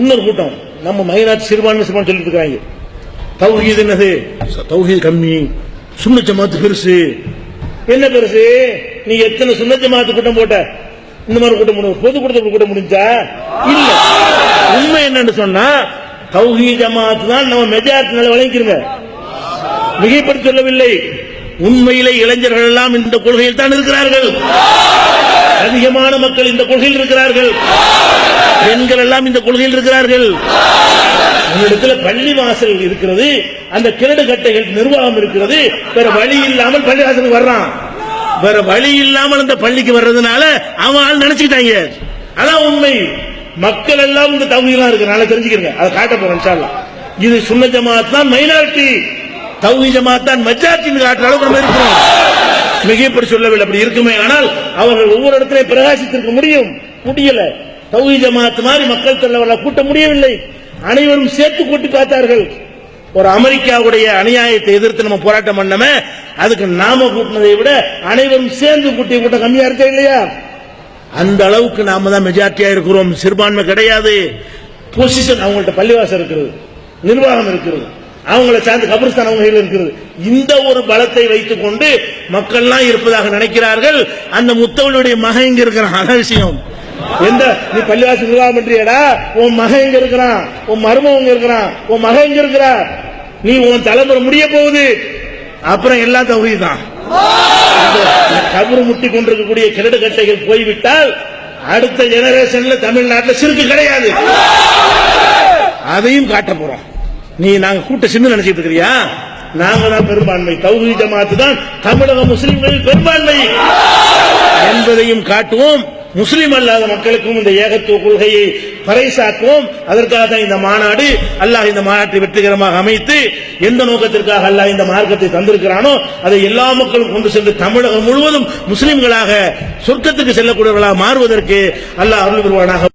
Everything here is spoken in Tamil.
இன்னொரு கூட்டம் நம்ம மைனாரிட்டி சிறுபான்மை சொல்லிட்டு இருக்காங்க. தௌஹீத் என்னது? தௌஹீத் கம்மி, சுன்னத் ஜமாத் பெருசு. என்ன பெருசு? நீ எத்தனை சுன்னத் ஜமாத் கூட்டம் போட்ட? இந்த மாதிரி கூட்டம் பொது கூட்டம் முடிஞ்சா இல்ல. உண்மை என்னன்னு சொன்னா தௌஹீத் ஜமாத் தான் நம்ம மெஜாரிட்டி நிலை வழங்கிக்கிறங்க. மிகைப்படுத்தி சொல்லவில்லை. உண்மையிலே இளைஞர்கள் எல்லாம் இந்த கொள்கையில் தான் இருக்கிறார்கள். அதிகமான மக்கள் இந்த கொள்கையில் இருக்கிறார்கள். பெண்கள் எல்லாம் இந்த கொள்கையில் இருக்கிறார்கள். உன்னிடத்தில் பள்ளி வாசல் இருக்கிறது, அந்த கிரடு கட்டைகள் நிர்வாகம் இருக்கிறது. வேற வழி இல்லாமல் பள்ளி வாசலுக்கு வர்றான். வேற வழி இல்லாமல் அந்த பள்ளிக்கு வர்றதுனால அவன் நினைச்சுக்கிட்டாங்க. அதான் உண்மை. மக்கள் எல்லாம் இந்த தௌஹீத்ல இருக்கிறனால தெரிஞ்சுக்கிறங்க. அதை காட்ட போறேன் இன்ஷா அல்லாஹ். இது சுன்னத் ஜமாத் தான் மைனாரிட்டி, தௌஹீத் ஜமாத் தான் மெஜாரிட்டி காட்டுற அளவுக்கு நம்ம இருக்கிறோம். மிகைப்படி சொல்லவில்லை. அப்படி இருக்குமே ஆனால் அவர்கள் ஒவ்வொரு இடத்திலே பிரகாசித்திருக்க முடியல. தௌஹீத் ஜமாத் மாதிரி மக்கள் தலைவர்கள் கூட்ட முடியவில்லை. அனைவரும் சேர்த்து கூட்டி பார்த்தார்கள். ஒரு அமெரிக்காவுடைய அநியாயத்தை எதிர்த்து நம்ம போராட்டம் பண்ணமே, அதுக்கு நாம கூட்டினதை விட அனைவரும் சேர்ந்து கூட்டிய கூட்டம் கம்மியா இருக்கா இல்லையா? அந்த அளவுக்கு நாம தான் மெஜாரிட்டியா இருக்கிறோம். சிறுபான்மை கிடையாது. பொசிஷன் அவங்கள்ட்ட பள்ளிவாசல் இருக்கிறது, நிர்வாகம் இருக்கிறது, அவங்கள சார்ந்த கபிரஸ்தான் அவங்க கையில் இருக்கிறது. இந்த ஒரு பலத்தை வைத்துக் கொண்டு மக்கள்லாம் இருப்பதாக நினைக்கிறார்கள். அந்த முத்தவளுடைய மகன் இங்க இருக்கிறான். அதான் விஷயம். எந்த நீ பள்ளிவாசல் நிர்வாகம் பண்றியடா, உன் மகன் எங்க இருக்கிறான், உன் மருமகன் இருக்கிறான், உன் மகன் எங்க இருக்கிறா, நீ உன் தலைமுறை முடிய போகுது. அப்புறம் எல்லாம் தௌஹீத் தான். கபரு முட்டி கொண்டிருக்கக்கூடிய கிரடு கட்டைகள் போய்விட்டால் அடுத்த ஜெனரேஷன்ல தமிழ்நாட்டில் சிறுக்கு கிடையாது. அதையும் காட்ட போறோம். நீ நாங்க கூட்ட சின்ன நினைச்சிட்டு இருக்கிறியா? நாங்க தான் பெரும்பான்மை. தௌஹீத் ஜமாத் தான் தமிழக முஸ்லிம்களில் பெரும்பான்மை என்பதையும் காட்டுவோம். முஸ்லிம் அல்லாத மக்களுக்கும் இந்த ஏகத்துவ கொள்கையை பறைசாற்றுவோம். அதற்காக தான் இந்த மாநாடு. அல்லாஹ் இந்த மாநாட்டை வெற்றிகரமாக அமைத்து எந்த நோக்கத்திற்காக அல்லாஹ் இந்த மார்க்கத்தை தந்திருக்கிறானோ அதை எல்லா மக்களும் கொண்டு சென்று தமிழகம் முழுவதும் முஸ்லிம்களாக சொர்க்கத்துக்கு செல்லக்கூடியவர்களாக மாறுவதற்கு அல்லாஹ் அருள் புரிவானாக.